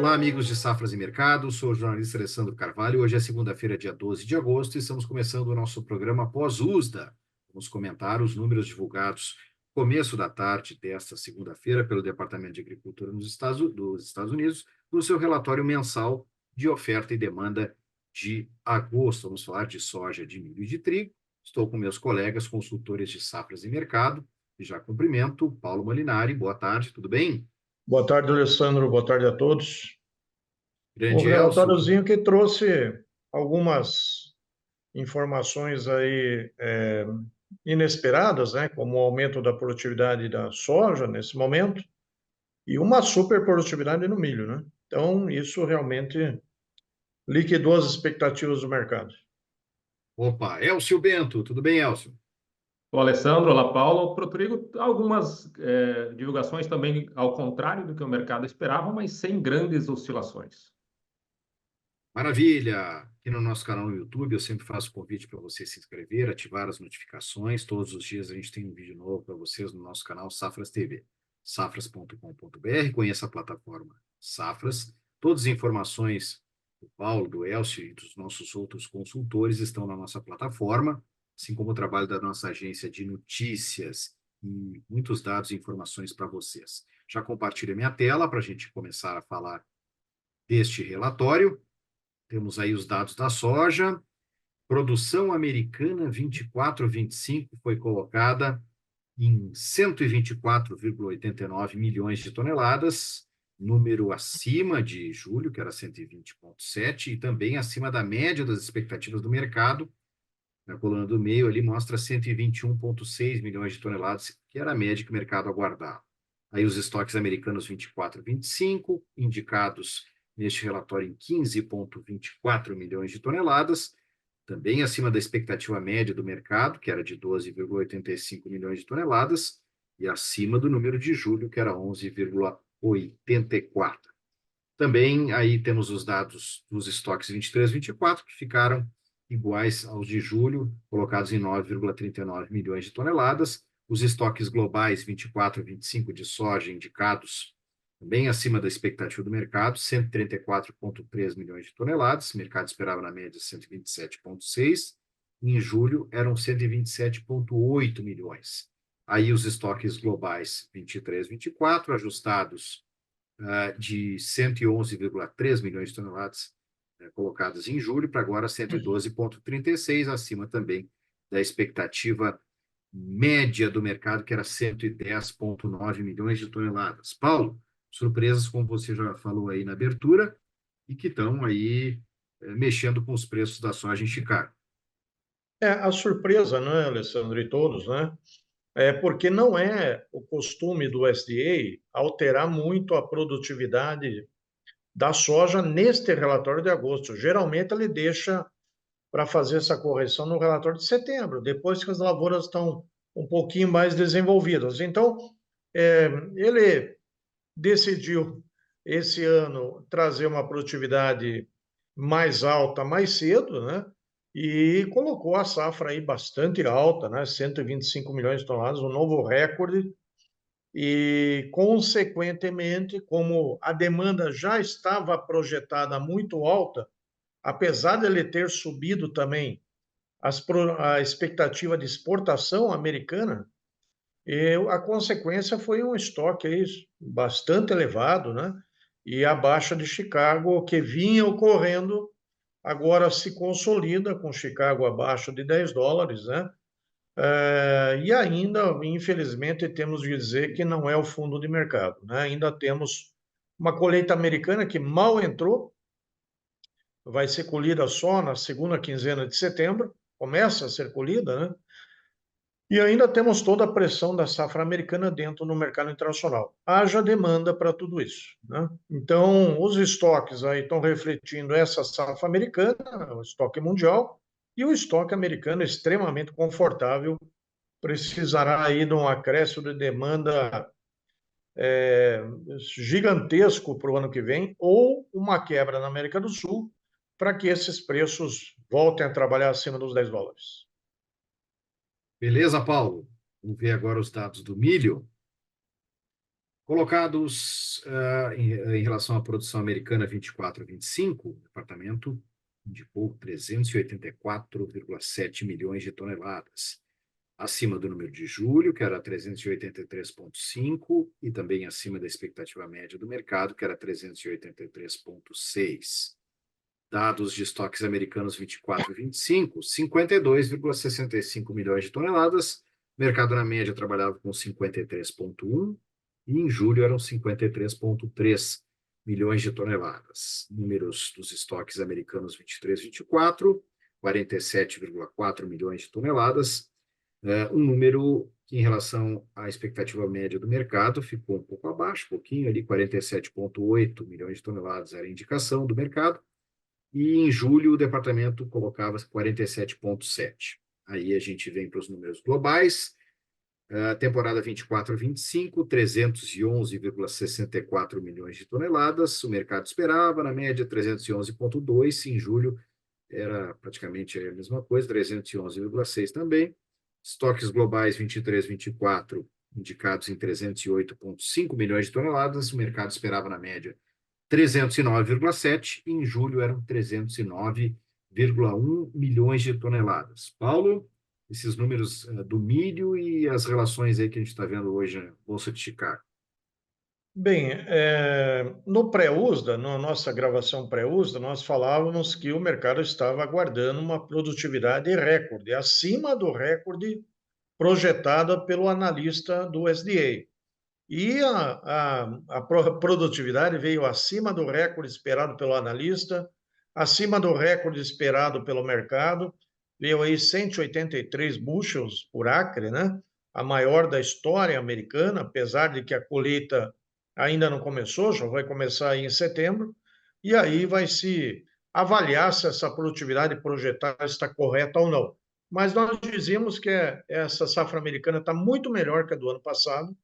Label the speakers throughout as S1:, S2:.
S1: Olá, amigos de Safras e Mercado, sou o jornalista Alessandro Carvalho. Hoje é segunda-feira, dia 12 de agosto, e estamos começando o nosso programa pós-USDA. Vamos comentar os números divulgados no começo da tarde desta segunda-feira pelo Departamento de Agricultura dos Estados Unidos, no seu relatório mensal de oferta e demanda de agosto. Vamos falar de soja, de milho e de trigo. Estou com meus colegas consultores de Safras e Mercado, e já cumprimento Paulo Molinari. Boa tarde, tudo bem?
S2: Boa tarde, Alessandro. Boa tarde a todos. O
S1: Grande Elcio.
S2: relatóriozinho que trouxe algumas informações aí inesperadas, né, como o aumento da produtividade da soja nesse momento e uma super produtividade no milho, né? Então, isso realmente liquidou as expectativas do mercado.
S1: Opa, Elcio Bento, tudo bem, Elcio?
S3: O Alessandro, olá Paulo. Para o trigo, algumas divulgações também ao contrário do que o mercado esperava, mas sem grandes oscilações.
S1: Maravilha! Aqui no nosso canal no YouTube, eu sempre faço convite para você se inscrever, ativar as notificações. Todos os dias a gente tem um vídeo novo para vocês no nosso canal Safras TV, safras.com.br. Conheça a plataforma Safras. Todas as informações do Paulo, do Elcio e dos nossos outros consultores estão na nossa plataforma, assim como o trabalho da nossa agência de notícias e muitos dados e informações para vocês. Já compartilhei minha tela para a gente começar a falar deste relatório. Temos aí os dados da soja. Produção americana 24-25 foi colocada em 124,89 milhões de toneladas, número acima de julho, que era 120,7, e também acima da média das expectativas do mercado. Na coluna do meio ali mostra 121,6 milhões de toneladas, que era a média que o mercado aguardava. Aí os estoques americanos 24-25, indicados neste relatório em 15,24 milhões de toneladas, também acima da expectativa média do mercado, que era de 12,85 milhões de toneladas, e acima do número de julho, que era 11,84. Também aí temos os dados dos estoques 23-24, que ficaram iguais aos de julho, colocados em 9,39 milhões de toneladas. Os estoques globais 24-25 de soja indicados bem acima da expectativa do mercado, 134,3 milhões de toneladas. O mercado esperava na média 127,6. Em julho eram 127,8 milhões. Aí os estoques globais 23-24, ajustados de 111,3 milhões de toneladas colocadas em julho, para agora 112,36, acima também da expectativa média do mercado, que era 110,9 milhões de toneladas. Paulo, surpresas, como você já falou aí na abertura, e que estão aí mexendo com os preços da soja em Chicago.
S2: A surpresa, né, Alessandro, e todos, né? É porque não é o costume do USDA alterar muito a produtividade da soja neste relatório de agosto. Geralmente ele deixa para fazer essa correção no relatório de setembro, depois que as lavouras estão um pouquinho mais desenvolvidas. Então, ele decidiu esse ano trazer uma produtividade mais alta mais cedo, né? E colocou a safra aí bastante alta, né? 125 milhões de toneladas, um novo recorde. E, consequentemente, como a demanda já estava projetada muito alta, apesar de ele ter subido também a expectativa de exportação americana, a consequência foi um estoque aí bastante elevado, né? E a baixa de Chicago, que vinha ocorrendo, agora se consolida com Chicago abaixo de $10, né? E ainda, infelizmente, temos de dizer que não é o fundo de mercado, né? Ainda temos uma colheita americana que mal entrou, vai ser colhida só na segunda quinzena de setembro, começa a ser colhida, né? E ainda temos toda a pressão da safra americana dentro do mercado internacional. Haja demanda para tudo isso, né? Então, os estoques aí estão refletindo essa safra americana, o estoque mundial, e o estoque americano extremamente confortável, precisará aí de um acréscimo de demanda gigantesco para o ano que vem, ou uma quebra na América do Sul, para que esses preços voltem a trabalhar acima dos $10.
S1: Beleza, Paulo? Vamos ver agora os dados do milho. Colocados em relação à produção americana 24 a 25, o departamento indicou 384,7 milhões de toneladas, acima do número de julho, que era 383,5, e também acima da expectativa média do mercado, que era 383,6. Dados de estoques americanos 24 e 25, 52,65 milhões de toneladas. O mercado, na média, trabalhava com 53,1 e em julho eram 53,3 milhões de toneladas. Números dos estoques americanos 23 e 24, 47,4 milhões de toneladas. Um número que, em relação à expectativa média do mercado, ficou um pouco abaixo, pouquinho ali, 47,8 milhões de toneladas era a indicação do mercado. E em julho o departamento colocava 47,7. Aí a gente vem para os números globais. Temporada 24 a 25, 311,64 milhões de toneladas. O mercado esperava, na média, 311,2. Em julho era praticamente a mesma coisa, 311,6 também. Estoques globais 23 e 24, indicados em 308,5 milhões de toneladas. O mercado esperava, na média, 309,7, e em julho eram 309,1 milhões de toneladas. Paulo, esses números do milho e as relações aí que a gente está vendo hoje na Bolsa de Chicago.
S2: Bem, no pré-USDA, na nossa gravação pré-USDA, nós falávamos que o mercado estava aguardando uma produtividade recorde, acima do recorde projetada pelo analista do SDA. E a produtividade veio acima do recorde esperado pelo analista, acima do recorde esperado pelo mercado, veio aí 183 bushels por acre, né? A maior da história americana, apesar de que a colheita ainda não começou, já vai começar aí em setembro, e aí vai se avaliar se essa produtividade projetada está correta ou não. Mas nós dizíamos que essa safra americana está muito melhor que a do ano passado,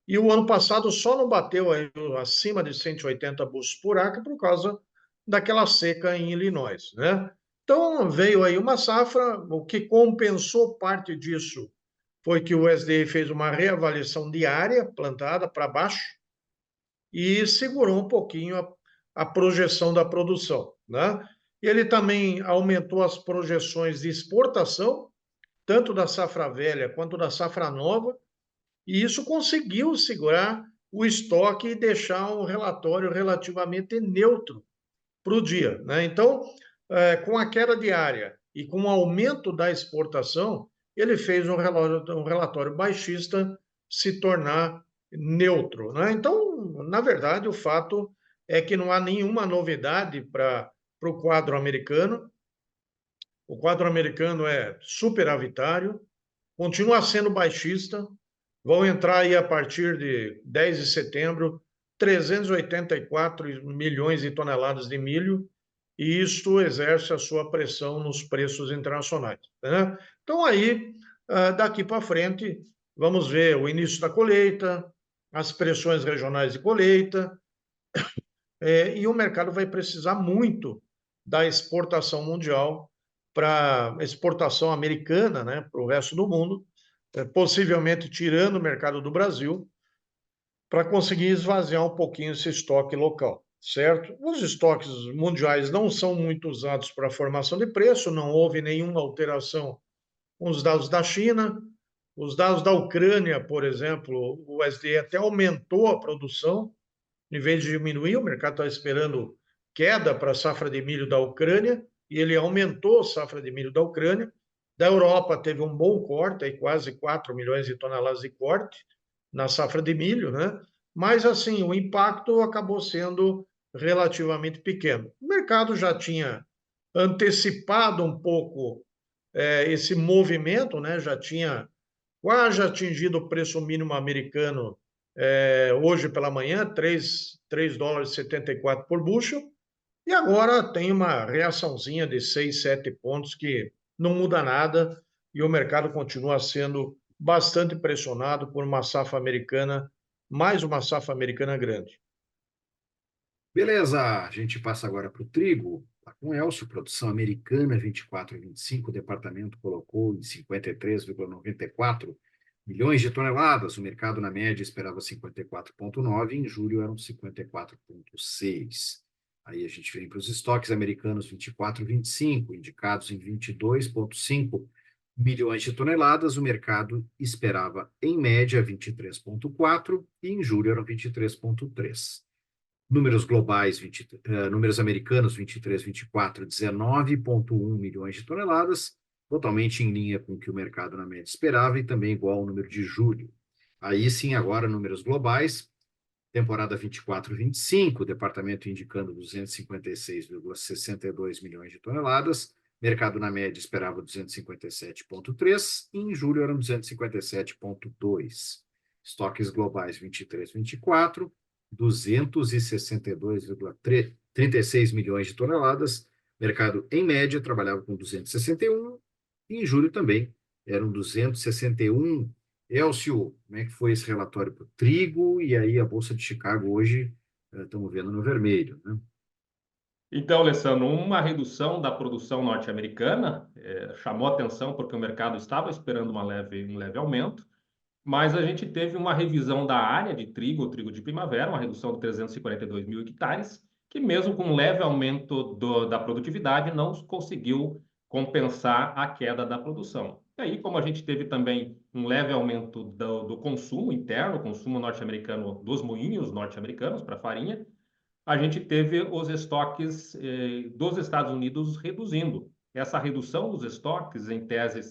S2: e o ano passado só não bateu aí acima de 180 bushels por acre por causa daquela seca em Illinois, né? Então veio aí uma safra, o que compensou parte disso foi que o USDA fez uma reavaliação diária plantada para baixo e segurou um pouquinho a projeção da produção, né? E ele também aumentou as projeções de exportação, tanto da safra velha quanto da safra nova, e isso conseguiu segurar o estoque e deixar um relatório relativamente neutro para o dia, né? Então, com a queda diária e com o aumento da exportação, ele fez um relatório baixista se tornar neutro, né? Então, na verdade, o fato é que não há nenhuma novidade para o quadro americano. O quadro americano é superavitário, continua sendo baixista. Vão entrar aí a partir de 10 de setembro 384 milhões de toneladas de milho, e isto exerce a sua pressão nos preços internacionais, né? Então aí, daqui para frente, vamos ver o início da colheita, as pressões regionais de colheita, e o mercado vai precisar muito da exportação mundial para exportação americana, né, para o resto do mundo, possivelmente tirando o mercado do Brasil, para conseguir esvaziar um pouquinho esse estoque local, certo? Os estoques mundiais não são muito usados para a formação de preço, não houve nenhuma alteração com os dados da China. Os dados da Ucrânia, por exemplo, o USDA até aumentou a produção, em vez de diminuir, o mercado está esperando queda para a safra de milho da Ucrânia, e ele aumentou a safra de milho da Ucrânia. Da Europa teve um bom corte, aí quase 4 milhões de toneladas de corte na safra de milho, né? Mas, assim, o impacto acabou sendo relativamente pequeno. O mercado já tinha antecipado um pouco esse movimento, né? Já tinha quase atingido o preço mínimo americano hoje pela manhã, 3 dólares e 74 por bushel, e agora tem uma reaçãozinha de 6, 7 pontos que não muda nada, e o mercado continua sendo bastante pressionado por uma safra americana, mais uma safra americana grande.
S1: Beleza, a gente passa agora para o trigo. Tá com o Elcio, produção americana 24 e 25, o departamento colocou em 53,94 milhões de toneladas. O mercado, na média, esperava 54,9, em julho eram 54,6. Aí a gente vem para os estoques americanos, 24, 25, indicados em 22,5 milhões de toneladas. O mercado esperava, em média, 23,4 e em julho eram 23,3. Números globais, números americanos, 23, 24, 19,1 milhões de toneladas, totalmente em linha com o que o mercado na média esperava e também igual ao número de julho. Aí sim, agora números globais, temporada 24, 25, departamento indicando 256,62 milhões de toneladas, mercado na média esperava 257,3 e em julho eram 257,2. Estoques globais 23, 24, 262,36 milhões de toneladas, mercado em média trabalhava com 261 e em julho também eram 261. Elcio, como é que foi esse relatório para o trigo? E aí a Bolsa de Chicago hoje estamos vendo no vermelho, né?
S3: Então, Alessandro, uma redução da produção norte-americana chamou atenção porque o mercado estava esperando um leve aumento, mas a gente teve uma revisão da área de trigo, o trigo de primavera, uma redução de 342 mil hectares, que mesmo com um leve aumento da produtividade, não conseguiu compensar a queda da produção. E aí, como a gente teve também um leve aumento do consumo interno, consumo norte-americano dos moinhos norte-americanos para farinha, a gente teve os estoques dos Estados Unidos reduzindo. Essa redução dos estoques, em tese,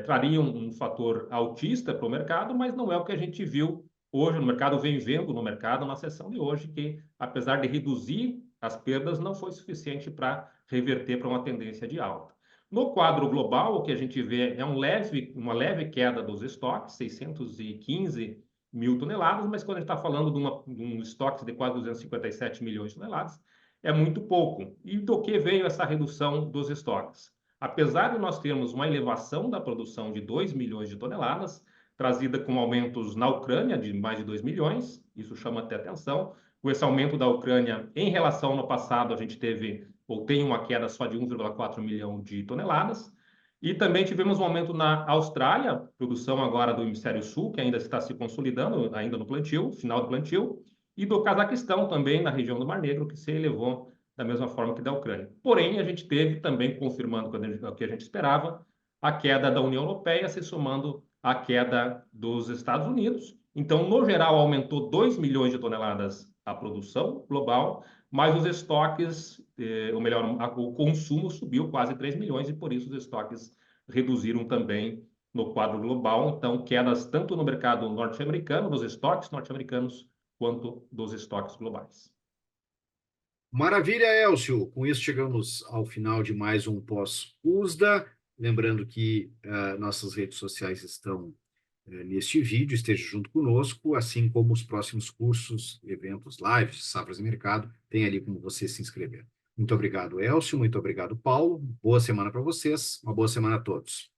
S3: traria um fator altista para o mercado, mas não é o que a gente viu hoje no mercado, vem vendo no mercado na sessão de hoje, que apesar de reduzir as perdas, não foi suficiente para reverter para uma tendência de alta. No quadro global, o que a gente vê é uma leve queda dos estoques, 615 mil toneladas, mas quando a gente está falando de um estoque de quase 257 milhões de toneladas, é muito pouco. E do que veio essa redução dos estoques? Apesar de nós termos uma elevação da produção de 2 milhões de toneladas, trazida com aumentos na Ucrânia de mais de 2 milhões, isso chama até atenção. Com esse aumento da Ucrânia, em relação ao ano passado, a gente teve ou tem uma queda só de 1,4 milhão de toneladas. E também tivemos um aumento na Austrália, produção agora do Hemisfério Sul, que ainda está se consolidando, ainda no plantio, final do plantio, e do Cazaquistão também, na região do Mar Negro, que se elevou da mesma forma que da Ucrânia. Porém, a gente teve também, confirmando o que a gente esperava, a queda da União Europeia se somando à queda dos Estados Unidos. Então, no geral, aumentou 2 milhões de toneladas a produção global, mas os estoques, ou melhor, o consumo subiu quase 3 milhões e por isso os estoques reduziram também no quadro global. Então, quedas tanto no mercado norte-americano, nos estoques norte-americanos, quanto dos estoques globais.
S1: Maravilha, Elcio. Com isso, chegamos ao final de mais um pós-USDA. Lembrando que nossas redes sociais estão neste vídeo, esteja junto conosco, assim como os próximos cursos, eventos, lives de Safras e Mercado, tem ali como você se inscrever. Muito obrigado, Elcio. Muito obrigado, Paulo. Boa semana para vocês. Uma boa semana a todos.